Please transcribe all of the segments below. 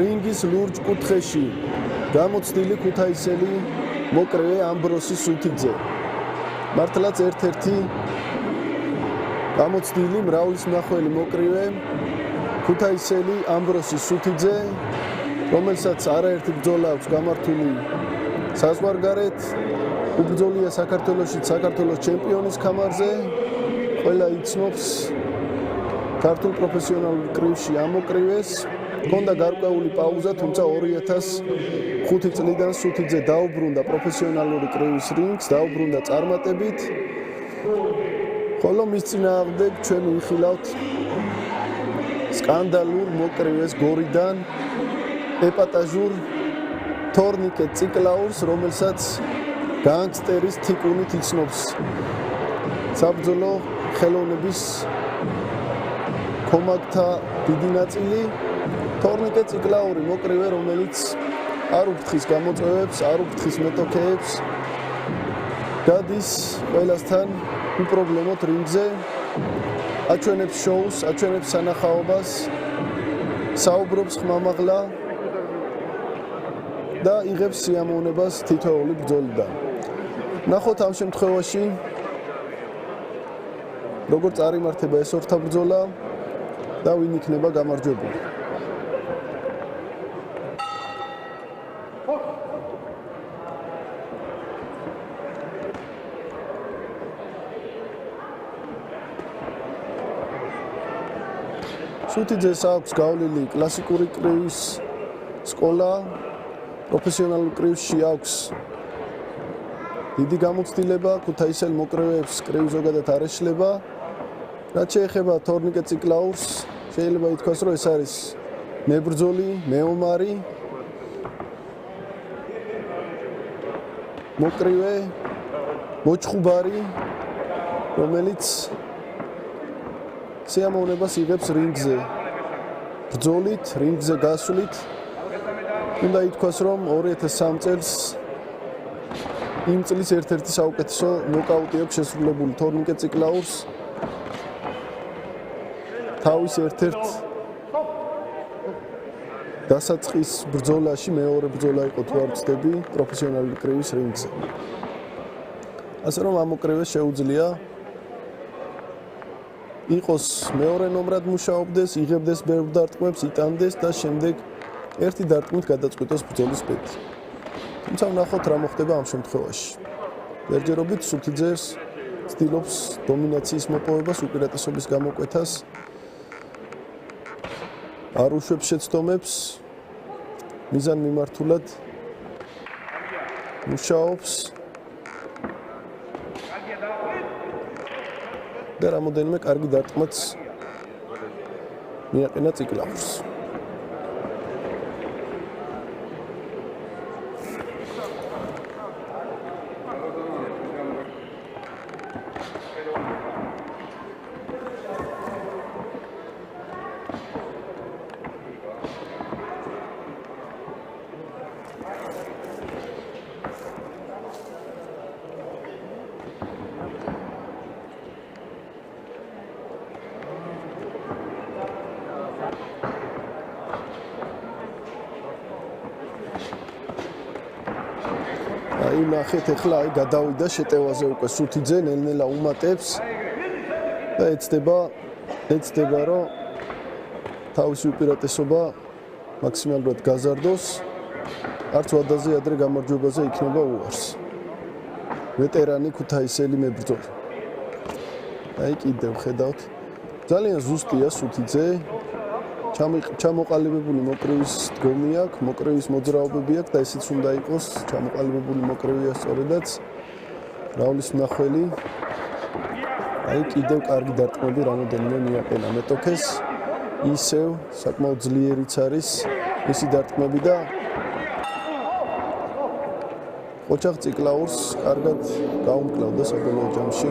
რინგის ლურჯ კუთხეში გამოცდილი ქუთაისელი მოკრივე ამბროსი სუთიძე. მართლაც ერთ-ერთი გამოცდილი მრავლის მნახველი მოკრივე ქუთაისელი ამბროსი სუთიძე, რომელსაც არაერთი ბრძოლა აქვს გამართული საზღვარგარეთ, უბრძოლია საქართველოში საქართველოს ჩემპიონის ხამარზე, ყველა იცნობს ქართულ პროფესიონალურ კრივში ამოკრივეს. ჰქონდა გარკვეული პაუზა, თუმცა 2005 წლიდან სუთიძე დაუბრუნდა პროფესიონალური კრივის რინგს, დაუბრუნდა წარმატებით. ხოლო მის წინააღმდეგ ჩვენ ვიხილავთ სკანდალურ მოკრივეს გორიდან ეპატაჟურ თორნიკე ციკლაურს, რომელსაც განგსტერის თიკუნით იცნობს საბრძოლო ხელოვნების კომაგთა დიდი ნაწილი. თორნიკე ციკლაური მოკრივე, რომელიც არ უფრთხის გამოწვევებს, არ უფრთხის მეტოქეებს, გადის ყველასთან უპრობლემოდ რინგზე, აჩვენებს შოუს, აჩვენებს სანახაობას, საუბრობს ხმამაღლა და იღებს სიამოვნებას თითოეული ბრძოლიდან. ნახოთ ამ შემთხვევაში როგორ წარიმართება ეს ორთა ბრძოლა და ვინ იქნება გამარჯვებული. სუთიძეს აქვს გავლილი კლასიკური კრივის სკოლა, პროფესიონალურ კრივში აქვს დიდი გამოცდილება, ქუთაისელ მოკრივეებს კრივი ზოგადად არ ეშლება. რაც შეეხება თორნიკე ციკლაურს, შეიძლება ითქვას, რომ ეს არის მებრძოლი, მეომარი, მოკრივე, მოჩხუბარი, რომელიც სიამოვნებას იღებს რინგზე. ბრძოლით, რინგზე გასვლით. უნდა ითქვას, რომ 2003 წელს იმ წლის ერთ-ერთი საუკეთესო ნოკაუტი აქვს შესრულებული თორნიკე ციკლაურს. თავის ერთ-ერთ დასაწყის ბრძოლაში, მეორე ბრძოლა იყო თუ არ ვცდები, პროფესიონალური კრივის რინგზე. ასე რომ ამ მოკრივეს შეუძლია იყოს მეორე ნომრად მუშაობდეს, იღებდეს ბევრ დარტყმებს, იტანდეს და შემდეგ ერთი დარტყმით გადაწყვიტოს ბრძოლის ბედი. თუმცა ვნახოთ რა მოხდება ამ შემთხვევაში. ჯერჯერობით სუთიძეს ცდილობს დომინაციის მოპოვებას, უპირატესობის გამოკვეთას. არ უშვებს შეცდომებს, მიზანმიმართულად მუშაობს და რამოდენიმე კარგი დარტყმაც მიაყენა ციკლაურს. ნახეთ, ახლა გადავიდა შეტევაზე უკვე სუთიძე, ნელ-ნელა უმატებს და ეცდება, რომ თავისი უპირატესობა მაქსიმალურად გაზარდოს, არც ვადაზე ადრე გამარჯვებაზე იქნება უარს. ვეტერანი ქუთაისელი მებრძოლი. აი კიდევ ხედავთ, ძალიან ზუსტია სუთიძე, ჩამოყალიბებული მოკრივის დგომი აქვს, მოკრივის მოძრაობები აქვს და ესეც უნდა იყოს ჩამოყალიბებული მოკრივია სწორედაც მრავლის მნახველი. აი კიდევ კარგი დარტყმები რამოდენიმე მიაყენა მეტოქეს, ისევ საკმაოდ ძლიერიც არის მისი დარტყმები და ყოჩაღ ციკლაურს კარგად გაუმკლავდა საბოლოო ჯამში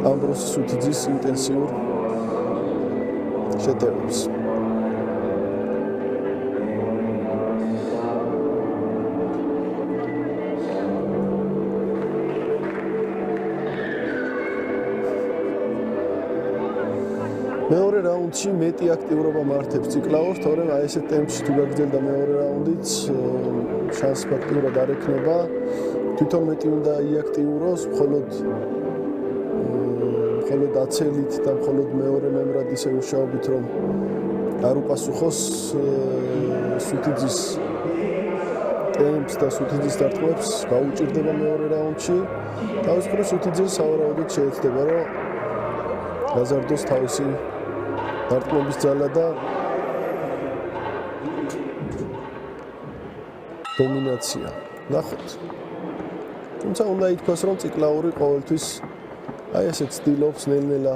ამბროსი სუთიძის ინტენსიურ შეტევებს. მეორე რაუნდში მეტი აქტიურობა მართებს ციკლაურს, თორემ აი ესეთ ტემპში თუ გაგრძელდა მეორე რაუნდიც, შანსი ფაქტიურად არ ექნება. თვითონ მეტი უნდა იაქტიუროს, მხოლოდ აცელით და მხოლოდ მეორე მემრად ისე მუშაობით, რომ არ უპასუხოს სუთიძის ტემპს და სუთიძის დარტყმებს, გაუჭირდება მეორე რაუნდში. თავის მხრივ სუთიძე სავარაუდოდ შეეცდება, რომ გაზარდოს თავისი დარტყმების ძალა და დომინაცია. ნახოთ. თუმცა უნდა ითქვას, რომ ციკლაური ყოველთვის აი ესე ცდილობს ნელ-ნელა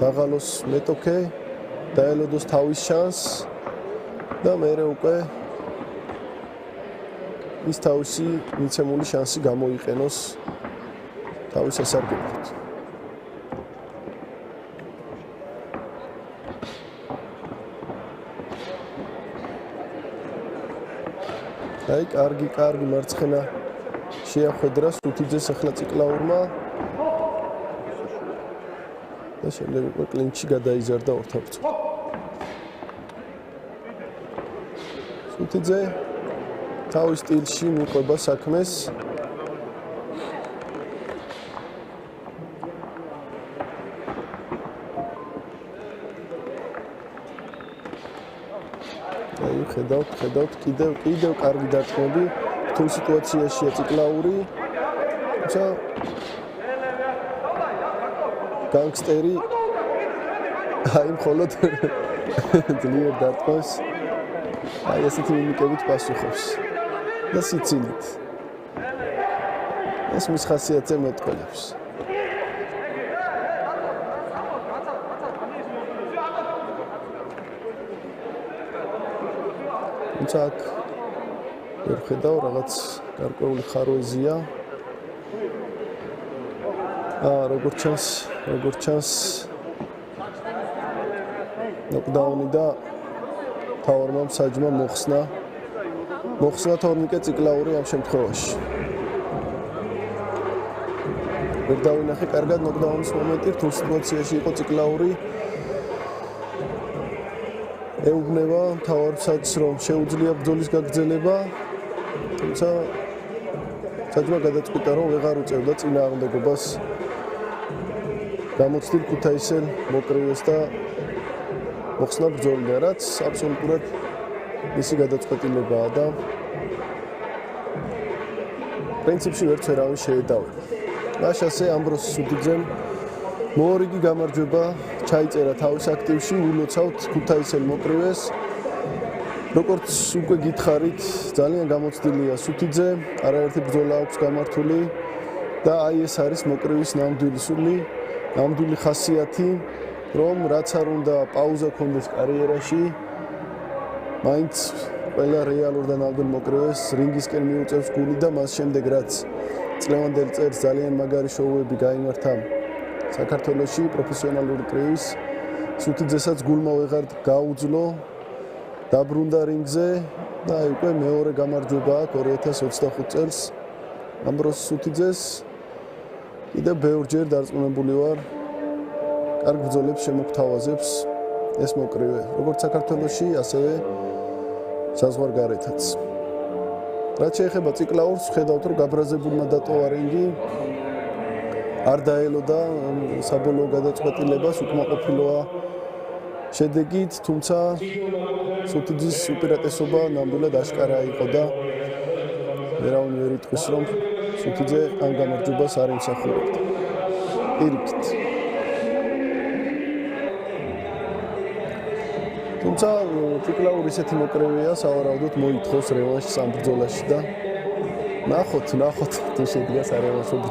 დაღალოს მეტოქე, დაელოდოს თავის შანსს და მერე უკვე ის თავისი მიცემული შანსი გამოიყენოს თავის სასარგებლოდ. აი, კარგი მარცხენა შეახვედრა სუთიძეს ახლა ციკლაურმა და შემდეგ უკვე კლინჩი გადაიზარდა ორთაბრძოლ. სუთიძე თავის სტილში მიყვება საქმეს. აი, ხედავთ, კიდევ კარგი დარტყმები, რთულ სიტუაციაშია ციკლაური. თუმცა განგსტერი აი მხოლოდ ძლიერ დარტყმებს. აი ესეთი მიმიკებით პასუხობს და სიცილით. ეს მის ხასიათზე მეტყველებს. თუმცა აქ ვერ ხედავ რაღაც გარკვეული ხარვეზია. როგორც ჩანს ნოკდაუნი და თავარმა მსაჯმა მოხსნა თორნიკე ციკლაური ამ შემთხვევაში. ვერ დავინახე კარგად ნოკდაუნის მომენტი, რთულ სიტუაციაში იყო ციკლაური. ეუბნება თავარსაც, რომ შეუძლია ბრძოლის გაგრძელება, თუმცა საჯმა გადაწყვიტა, რომ ვეღარ უწევდა წინააღმდეგობას გამოცდილ ქუთაისელ მოკრივეს და მოხსნა ბრძოლიდან, რაც აბსოლუტურად მისი გადაწყვეტილებაა და პრინციპში ვერც ვერავინ შეედავება. მაშასე ამბროს სუთიძემ მოორიგი გამარჯვება ჩაიწერა თავის აქტივში, ულოცავთ ქუთაისელ მოკრივეს. როგორც უკვე გითხარით, ძალიან გამოცდილია სუთიძე, არაერთი ბრძოლა აქვს გამართული და აი ეს არის მოკრივის ნამდვილი ხასიათი, რომ რაც არ უნდა პაუზა ქონდეს კარიერაში, მაინც ყველა რეალურ და ნამდვილ მოკრივეს რინგისკენ მიუწევს გული და მას შემდეგ რაც წლევანდელ წელს ძალიან მაგარი შოუები გაიმართა საქართველოში პროფესიონალური კრივის, სუთიძესაც გულმა ვეღარ გაუძლო, დაბრუნდა რინგზე და აი უკვე მეორე გამარჯვება აქვს 2025 წელს ამბროს სუთიძეს. კიდევ ბევრჯერ დარწმუნებული ვარ, კარგ ბრძოლებს შემოგთავაზებს ეს მოკრივე, როგორც საქართველოში, ასევე საზღვარგარეთაც. რაც შეეხება ციკლაურს, ხედავთ, რომ გაბრაზებულმა დატოვა რინგი, არ დაელოდა საბოლოო გადაწყვეტილებას, უკმაყოფილოა შედეგით, თუმცა სუთიძის უპირატესობა ნამდვილად აშკარა იყო და ვერავინ ვერ იტყვის, რომ სუთიძე ამ გამარჯვებას არ იმსახურებდა. პირიქით. თუმცა ციკლაური ისეთი მოკრევია, სავარაუდოდ მოითხოვს რევანშს ამ ბრძოლაში და ნახოთ თუ შედგას არევანშო